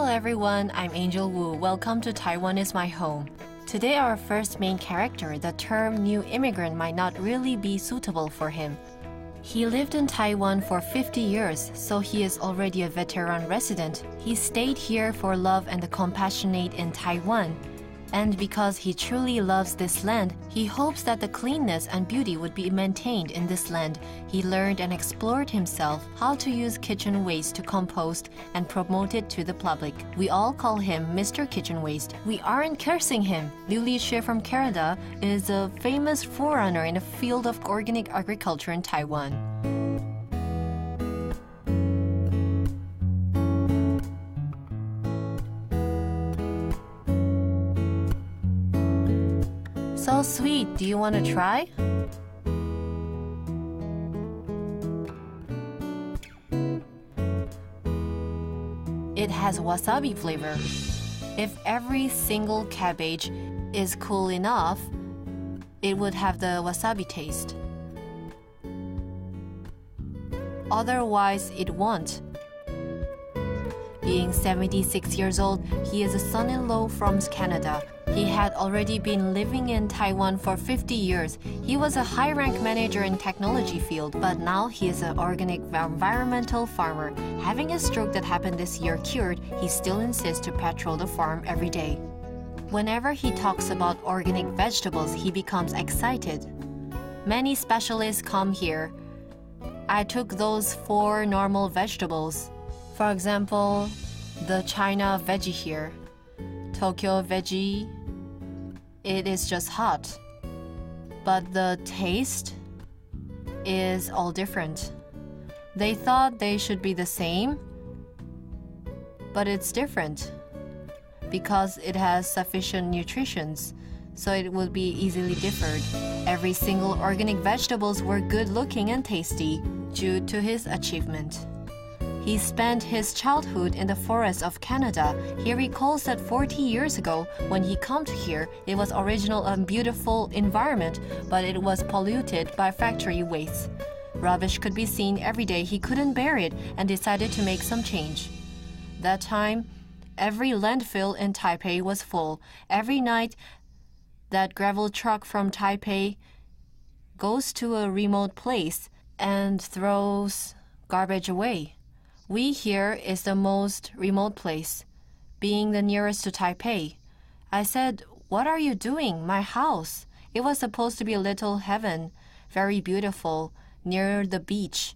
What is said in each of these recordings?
everyone, I'm Angel Wu. Welcome to Taiwan is my home. Today our first main character, the term new immigrant might not really be suitable for him. He lived in Taiwan for 50 years, so he is already a veteran resident. He stayed here for love and the compassionate in Taiwan. And because he truly loves this land, he hopes that the cleanness and beauty would be maintained in this land. He learned and explored himself how to use kitchen waste to compost and promote it to the public. We all call him Mr. Kitchen Waste. We aren't cursing him. Liu Li from Canada is a famous forerunner in the field of organic agriculture in Taiwan. So sweet, do you want to try? It has wasabi flavor. If every single cabbage is cool enough, it would have the wasabi taste. Otherwise, it won't. Being 76 years old, he is a son-in-law from Canada. He had already been living in Taiwan for 50 years. He was a high-rank manager in technology field, but now he is an organic environmental farmer. Having a stroke that happened this year cured, he still insists to patrol the farm every day. Whenever he talks about organic vegetables, he becomes excited. Many specialists come here. I took those 4 normal vegetables. For example, the China veggie here, Tokyo veggie, it is just hot. But the taste is all different. They thought they should be the same, but it's different because it has sufficient nutrition, so it will be easily differed. Every single organic vegetables were good looking and tasty due to his achievement. He spent his childhood in the forests of Canada. He recalls that 40 years ago, when he came here, it was original and beautiful environment, but it was polluted by factory waste. Rubbish could be seen every day. He couldn't bear it and decided to make some change. That time, every landfill in Taipei was full. Every night, that gravel truck from Taipei goes to a remote place and throws garbage away. We here is the most remote place, being the nearest to Taipei. I said, "What are you doing? My house. It was supposed to be a little heaven, very beautiful, near the beach,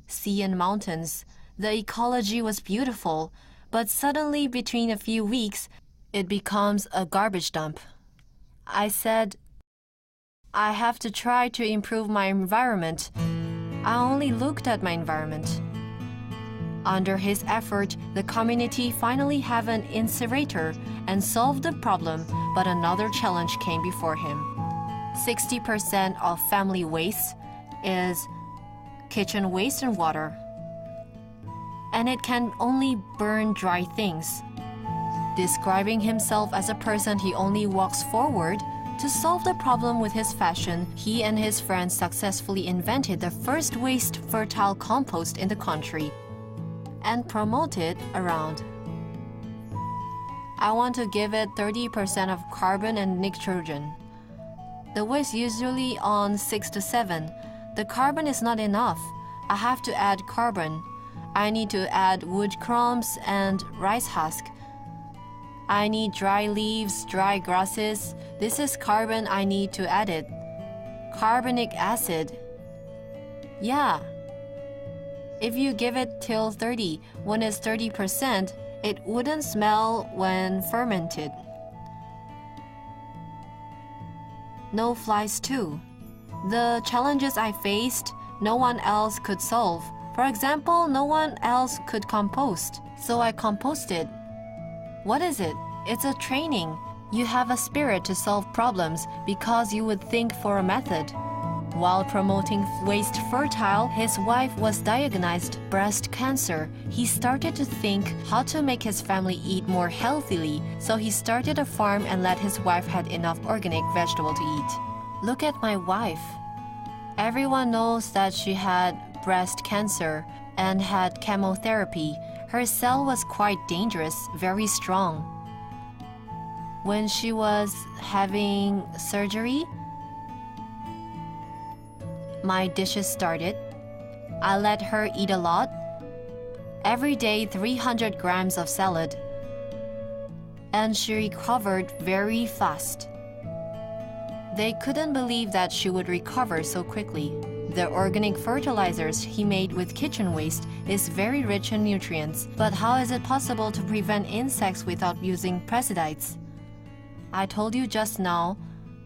sea and mountains. The ecology was beautiful, but suddenly between a few weeks, it becomes a garbage dump." I said, "I have to try to improve my environment." I only looked at my environment. Under his effort, the community finally have an incinerator and solved the problem, but another challenge came before him. 60% of family waste is kitchen waste and water, and it can only burn dry things. Describing himself as a person he only walks forward, to solve the problem with his fashion, he and his friends successfully invented the first waste fertile compost in the country and promote it around. I want to give it 30% of carbon and nitrogen. The waste usually on 6 to 7. The carbon is not enough. I have to add carbon. I need to add wood crumbs and rice husk. I need dry leaves, dry grasses. This is carbon I need to add it. Carbonic acid. Yeah. If you give it till 30, when it's 30%, it wouldn't smell when fermented. No flies too. The challenges I faced, no one else could solve. For example, no one else could compost. So I composted. What is it? It's a training. You have a spirit to solve problems because you would think for a method. While promoting waste fertile, his wife was diagnosed breast cancer. He started to think how to make his family eat more healthily, so he started a farm and let his wife have enough organic vegetable to eat. Look at my wife. Everyone knows that she had breast cancer and had chemotherapy. Her cell was quite dangerous, very strong. When she was having surgery, my dishes started. I let her eat a lot. Every day, 300 grams of salad. And she recovered very fast. They couldn't believe that she would recover so quickly. The organic fertilizers he made with kitchen waste is very rich in nutrients. But how is it possible to prevent insects without using pesticides? I told you just now,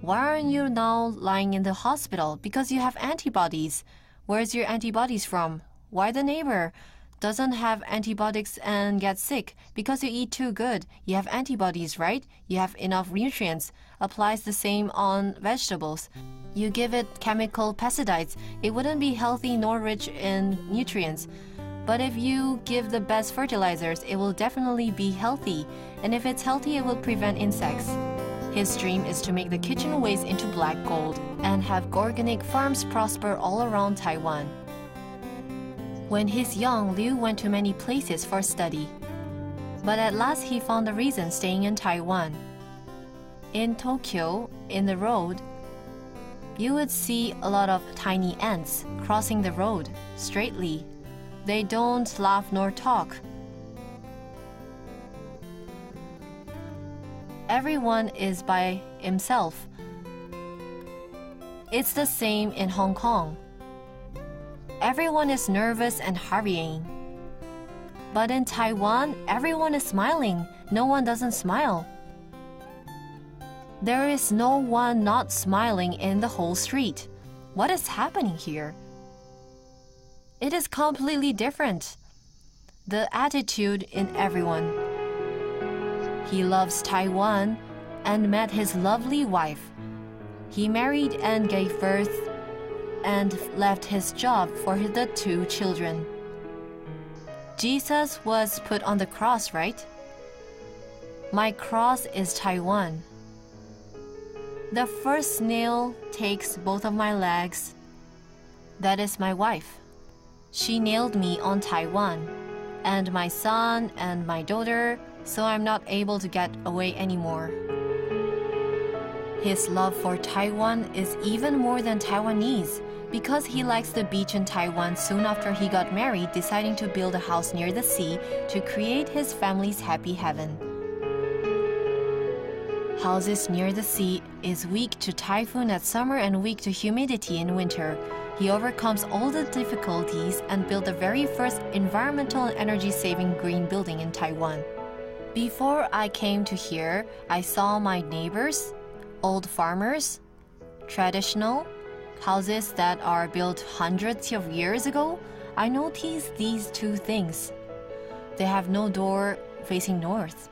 why aren't you now lying in the hospital? Because you have antibodies. Where's your antibodies from? Why the neighbor doesn't have antibiotics and gets sick? Because you eat too good. You have antibodies, right? You have enough nutrients. Applies the same on vegetables. You give it chemical pesticides, it wouldn't be healthy nor rich in nutrients. But if you give the best fertilizers, it will definitely be healthy. And if it's healthy, it will prevent insects. His dream is to make the kitchen waste into black gold and have organic farms prosper all around Taiwan. When he's young, Liu went to many places for study. But at last he found a reason staying in Taiwan. In Tokyo, in the road, you would see a lot of tiny ants crossing the road straightly. They don't laugh nor talk. Everyone is by himself. It's the same in Hong Kong. Everyone is nervous and hurrying. But in Taiwan, everyone is smiling. No one doesn't smile. There is no one not smiling in the whole street. What is happening here? It is completely different. The attitude in everyone. He loves Taiwan and met his lovely wife. He married and gave birth and left his job for the 2 children. Jesus was put on the cross, right? My cross is Taiwan. The first nail takes both of my legs. That is my wife. She nailed me on Taiwan, and my son and my daughter, so I'm not able to get away anymore. His love for Taiwan is even more than Taiwanese, because he likes the beach in Taiwan. Soon after he got married, deciding to build a house near the sea to create his family's happy heaven. Houses near the sea is weak to typhoon at summer and weak to humidity in winter. He overcomes all the difficulties and built the very first environmental and energy-saving green building in Taiwan. Before I came to here, I saw my neighbors, old farmers, traditional houses that are built hundreds of years ago. I noticed these 2 things. They have no door facing north.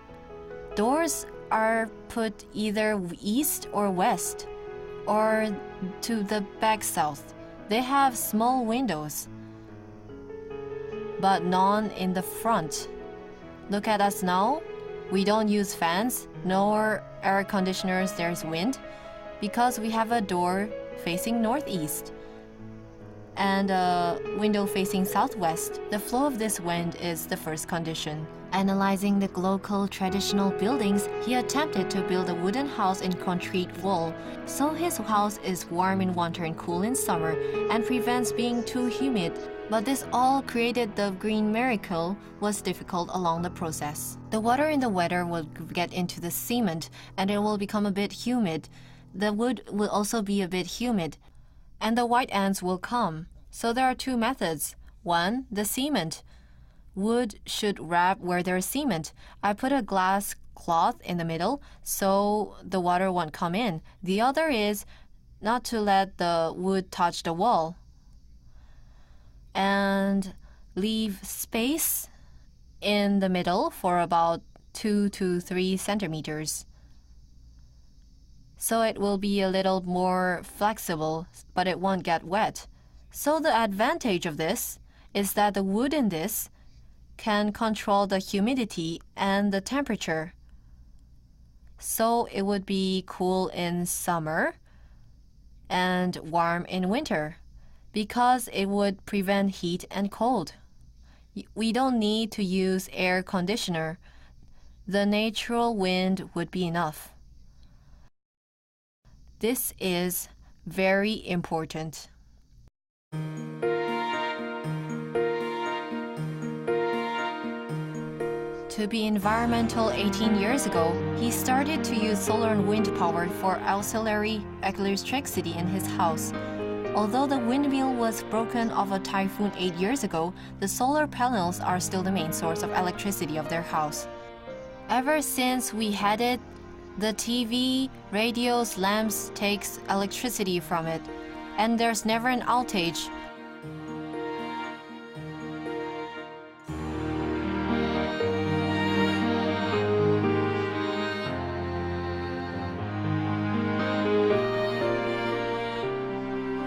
Doors are put either east or west, or to the back south. They have small windows, but none in the front. Look at us now. We don't use fans, nor air conditioners, there's wind, because we have a door facing northeast and a window facing southwest. The flow of this wind is the first condition. Analyzing the local traditional buildings, he attempted to build a wooden house in concrete wall, so his house is warm in winter and cool in summer and prevents being too humid. But this all created the green miracle was difficult along the process. The water in the weather will get into the cement and it will become a bit humid. The wood will also be a bit humid and the white ants will come. So there are 2 methods. One, the cement. Wood should wrap where there is cement. I put a glass cloth in the middle so the water won't come in. The other is not to let the wood touch the wall and leave space in the middle for about 2 to 3 centimeters. So it will be a little more flexible, but it won't get wet. So the advantage of this is that the wood in this can control the humidity and the temperature. So it would be cool in summer and warm in winter, because it would prevent heat and cold. We don't need to use air conditioner. The natural wind would be enough. This is very important. To be environmental 18 years ago, he started to use solar and wind power for auxiliary electricity in his house. Although the windmill was broken off a typhoon 8 years ago, the solar panels are still the main source of electricity of their house. Ever since we had it, the TV, radios, lamps takes electricity from it, and there's never an outage.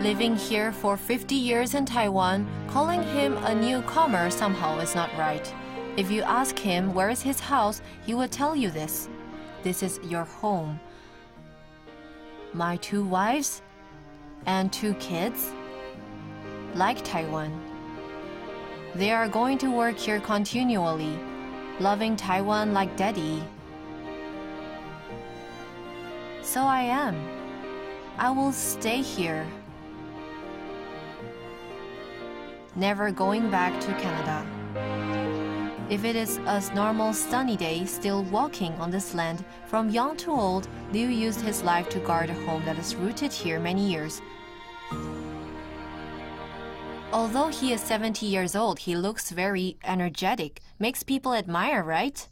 Living here for 50 years in Taiwan, calling him a newcomer somehow is not right. If you ask him where is his house, he would tell you this. This is your home. My 2 wives and 2 kids like Taiwan. They are going to work here continually, loving Taiwan like daddy. So I am. I will stay here. Never going back to Canada. If it is a normal sunny day, still walking on this land, from young to old, Liu used his life to guard a home that is rooted here many years. Although he is 70 years old, he looks very energetic. Makes people admire, right?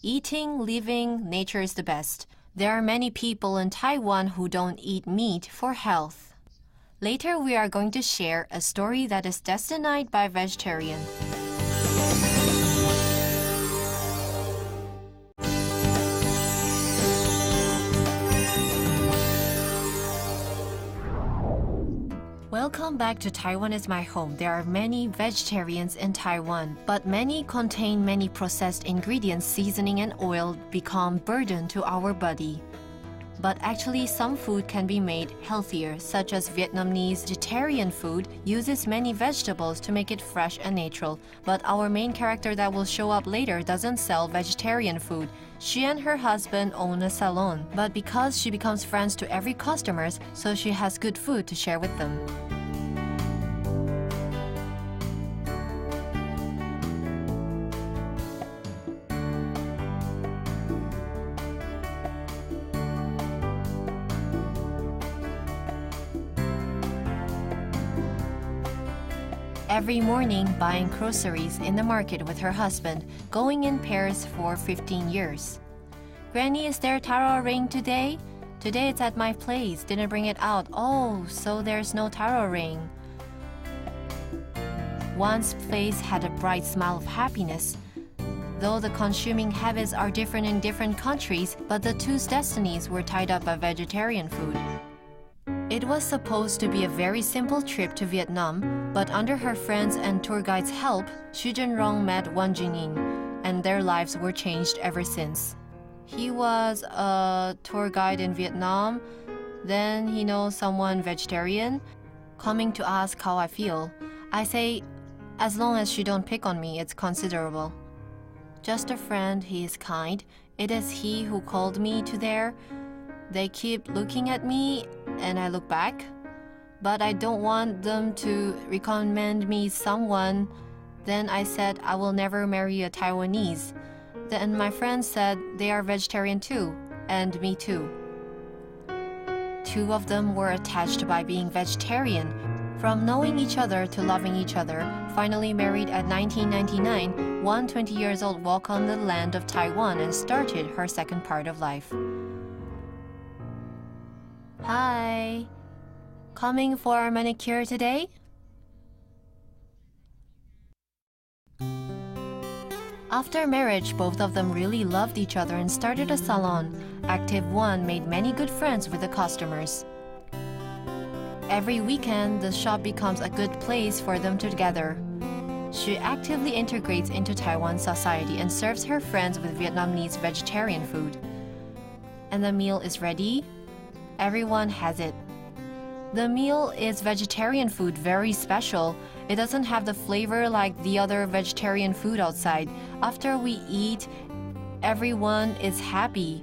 Eating, living, nature is the best. There are many people in Taiwan who don't eat meat for health. Later, we are going to share a story that is destined by vegetarian. Welcome back to Taiwan is my home. There are many vegetarians in Taiwan, but many contain many processed ingredients, seasoning and oil become burden to our body. But actually, some food can be made healthier, such as Vietnamese vegetarian food uses many vegetables to make it fresh and natural. But our main character that will show up later doesn't sell vegetarian food. She and her husband own a salon, but because she becomes friends to every customer, so she has good food to share with them. Every morning buying groceries in the market with her husband, going in pairs for 15 years. Granny, is there taro ring today? Today it's at my place, didn't bring it out. Oh, so there's no taro ring. One's face had a bright smile of happiness. Though the consuming habits are different in different countries, but the two's destinies were tied up by vegetarian food. It was supposed to be a very simple trip to Vietnam, but under her friends and tour guide's help, Xu Zhenrong met Wang Jinying, and their lives were changed ever since. He was a tour guide in Vietnam, then he knows someone vegetarian, coming to ask how I feel. I say, as long as she don't pick on me, it's considerable. Just a friend, he is kind. It is he who called me to there. They keep looking at me, and I look back. But I don't want them to recommend me someone. Then I said I will never marry a Taiwanese. Then my friends said they are vegetarian too, and me too. 2 of them were attached by being vegetarian. From knowing each other to loving each other, finally married at 1999, one 20 years old walked on the land of Taiwan and started her second part of life. Hi. Coming for a manicure today? After marriage, both of them really loved each other and started a salon. Active One made many good friends with the customers. Every weekend, the shop becomes a good place for them to gather. She actively integrates into Taiwan society and serves her friends with Vietnamese vegetarian food. And the meal is ready. Everyone has it. The meal is vegetarian food, very special. It doesn't have the flavor like the other vegetarian food outside. After we eat, everyone is happy.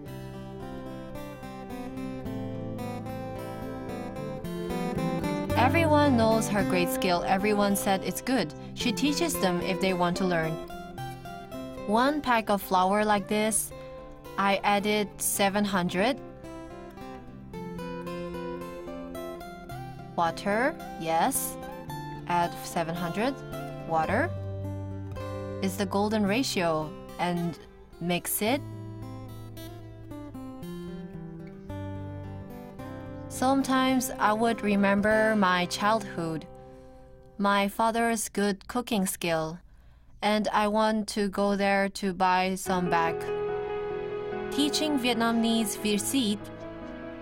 Everyone knows her great skill. Everyone said it's good. She teaches them if they want to learn. 1 pack of flour like this, I added 700. Water, yes. Add 700. Water is the golden ratio, and mix it. Sometimes I would remember my childhood, my father's good cooking skill, and I want to go there to buy some back. Teaching Vietnamese visit,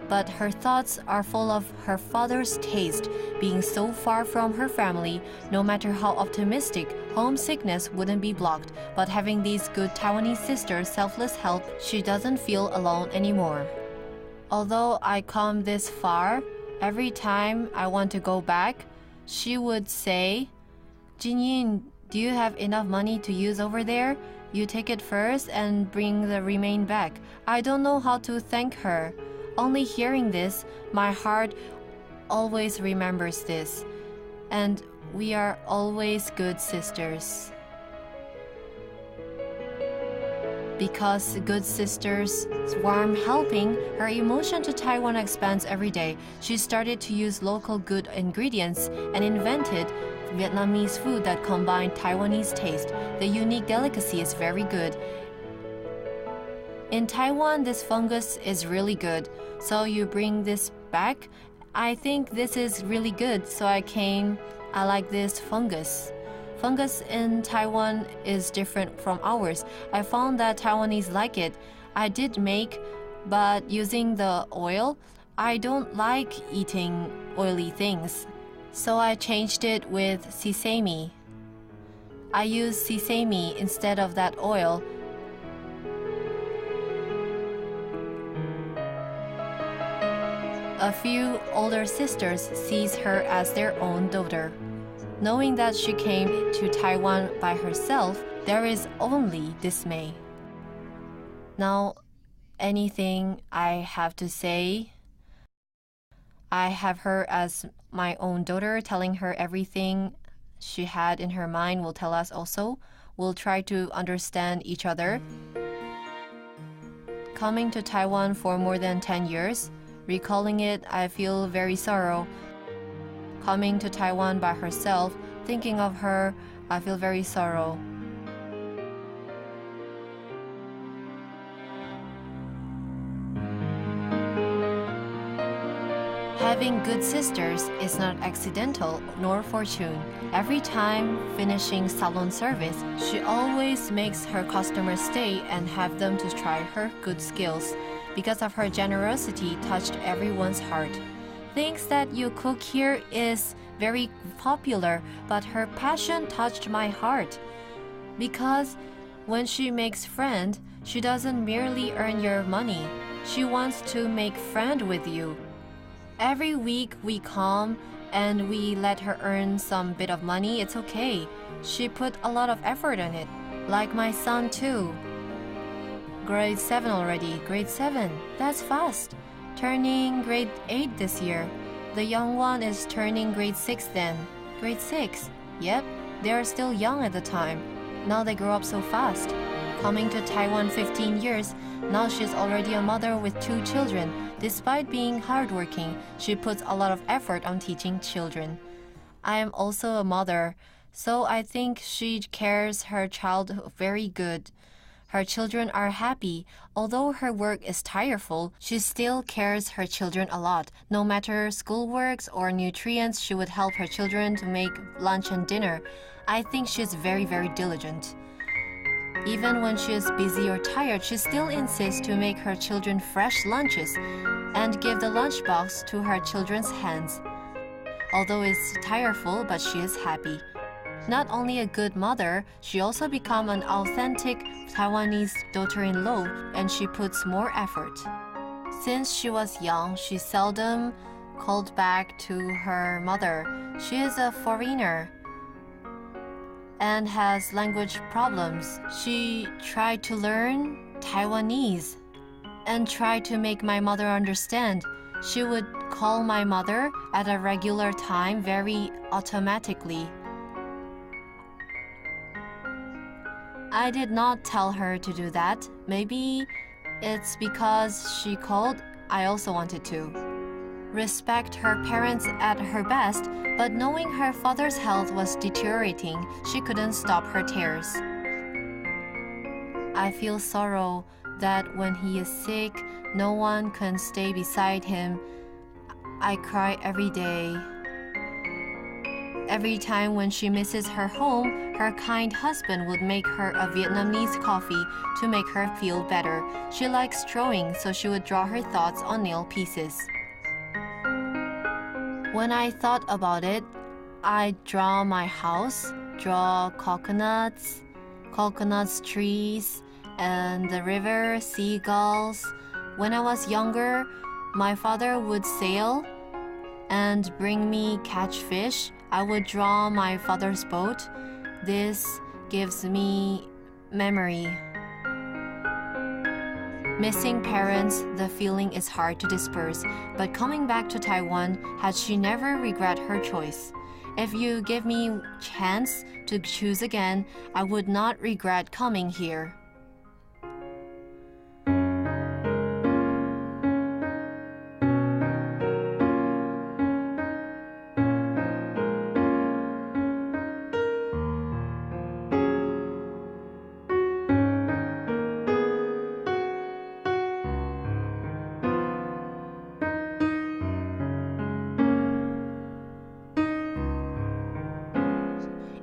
but her thoughts are full of her father's taste. Being so far from her family, no matter how optimistic, homesickness wouldn't be blocked. But having these good Taiwanese sisters' selfless help, she doesn't feel alone anymore. Although I come this far, every time I want to go back, she would say, Jinyin, do you have enough money to use over there? You take it first and bring the remain back. I don't know how to thank her. Only hearing this, my heart always remembers this. And we are always good sisters. Because good sisters' warm helping, her emotion to Taiwan expands every day. She started to use local good ingredients and invented Vietnamese food that combined Taiwanese taste. The unique delicacy is very good. In Taiwan, this fungus is really good, so you bring this back. I think this is really good, so I like this fungus. Fungus in Taiwan is different from ours. I found that Taiwanese like it. I did make, but using the oil, I don't like eating oily things. So I changed it with sesame. I use sesame instead of that oil. A few older sisters sees her as their own daughter. Knowing that she came to Taiwan by herself, there is only dismay. Now, anything I have to say, I have her as my own daughter, telling her everything she had in her mind will tell us also. We'll try to understand each other. Coming to Taiwan for more than 10 years, recalling it, I feel very sorrow. Coming to Taiwan by herself, thinking of her, I feel very sorrow. Having good sisters is not accidental nor fortune. Every time finishing salon service, she always makes her customers stay and have them to try her good skills. Because of her generosity touched everyone's heart. Things that you cook here is very popular, but her passion touched my heart. Because when she makes friend, she doesn't merely earn your money. She wants to make friend with you. Every week we come and we let her earn some bit of money. It's okay. She put a lot of effort in it. Like my son too. Grade 7 already. Grade 7. That's fast. Turning grade 8 this year. The young one is turning grade 6 then. Grade 6. Yep, they are still young at the time. Now they grow up so fast. Coming to Taiwan 15 years, now she's already a mother with 2 children. Despite being hardworking, she puts a lot of effort on teaching children. I am also a mother, so I think she cares her child very good. Her children are happy. Although her work is tireful, she still cares her children a lot. No matter schoolworks or nutrients, she would help her children to make lunch and dinner. I think she's very, very diligent. Even when she is busy or tired, she still insists to make her children fresh lunches and give the lunchbox to her children's hands. Although it's tireful, but she is happy. Not only a good mother, she also become an authentic Taiwanese daughter-in-law, and she puts more effort. Since she was young, she seldom called back to her mother. She is a foreigner and has language problems. She tried to learn Taiwanese and tried to make my mother understand. She would call my mother at a regular time very automatically. I did not tell her to do that. Maybe it's because she called, I also wanted to. Respect her parents at her best, but knowing her father's health was deteriorating, she couldn't stop her tears. I feel sorrow that when he is sick, no one can stay beside him. I cry every day. Every time when she misses her home, her kind husband would make her a Vietnamese coffee to make her feel better. She likes drawing, so she would draw her thoughts on nail pieces. When I thought about it, I draw my house, draw coconuts, trees, and the river, seagulls. When I was younger, my father would sail and bring me catch fish. I would draw my father's boat. This gives me memory. Missing parents, the feeling is hard to disperse, but coming back to Taiwan, had she never regret her choice. If you give me chance to choose again, I would not regret coming here.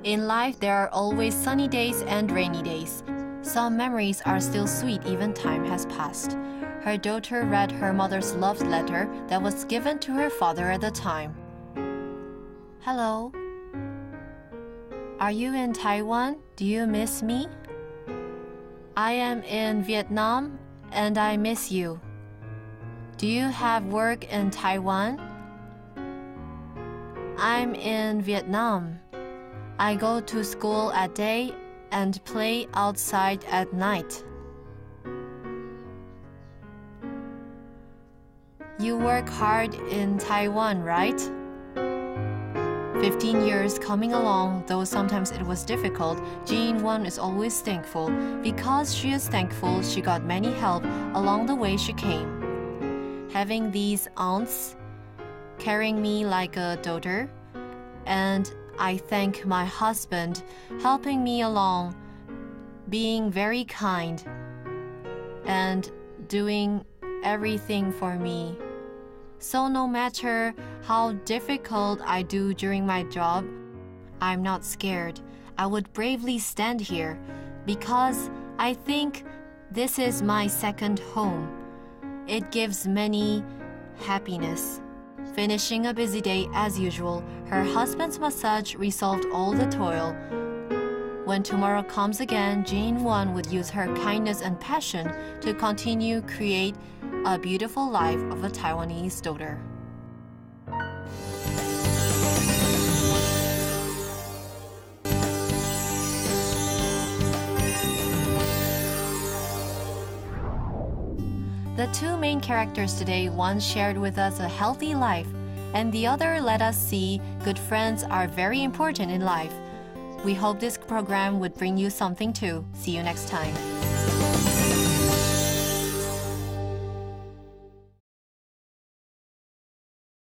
In life, there are always sunny days and rainy days. Some memories are still sweet even time has passed. Her daughter read her mother's love letter that was given to her father at the time. Hello. Are you in Taiwan? Do you miss me? I am in Vietnam and I miss you. Do you have work in Taiwan? I'm in Vietnam. I go to school at day and play outside at night. You work hard in Taiwan, right? 15 years coming along, though sometimes it was difficult, Jean Won is always thankful. Because she is thankful, she got many help along the way she came. Having these aunts carrying me like a daughter, and I thank my husband helping me along, being very kind, and doing everything for me. So no matter how difficult I do during my job, I'm not scared. I would bravely stand here because I think this is my second home. It gives many happiness. Finishing a busy day as usual, her husband's massage resolved all the toil. When tomorrow comes again, Jean Won would use her kindness and passion to continue create a beautiful life of a Taiwanese daughter. The two main characters today, one shared with us a healthy life, and the other let us see good friends are very important in life. We hope this program would bring you something too. See you next time.